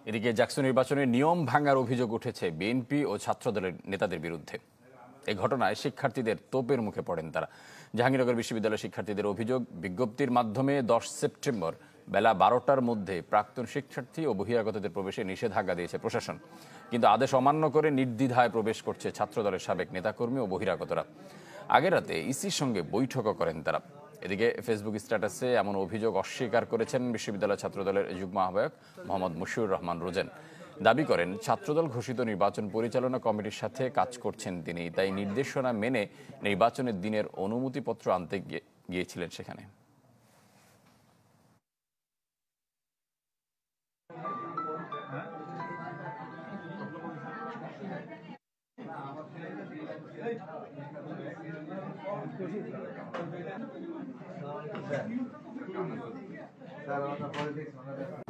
এদিকে জাকসু নির্বাচনের নিয়ম ভাঙার অভিযোগ উঠেছে বিএনপি ও ছাত্রদলের নেতাদের বিরুদ্ধে। এই ঘটনায় শিক্ষার্থীদের তোপের মুখে পড়েন তারা। জাহাঙ্গীরনগর বিশ্ববিদ্যালয়ের শিক্ষার্থীদের অভিযোগ, বিজ্ঞপ্তির মাধ্যমে 10 সেপ্টেম্বর বেলা 12টার মধ্যে প্রাক্তন শিক্ষার্থী ও বহিরাগতদের প্রবেশে নিষেধাজ্ঞা দিয়েছে প্রশাসন, কিন্তু আদেশ অমান্য করে নির্দ্বিধায় প্রবেশ করছে ছাত্রদলের সাবেক নেতাকর্মী ও বহিরাগতরা। আগের রাতে ইসির সঙ্গে বৈঠকও করেন তারা। এদিকে ফেসবুক স্ট্যাটাসে এমন অভিযোগ অস্বীকার করেছেন বিশ্ববিদ্যালয় ছাত্রদলের যুগ্ম আহ্বায়ক মোহাম্মদ মুশিউর রহমান রোজেন। দাবি করেন ছাত্রদল ঘোষিত নির্বাচন পরিচালনা কমিটির সাথে কাজ করছেন তিনি, তাই নির্দেশনা মেনে নির্বাচনের দিনের অনুমতিপত্র আনতে গিয়েছিলেন সেখানে। স্যার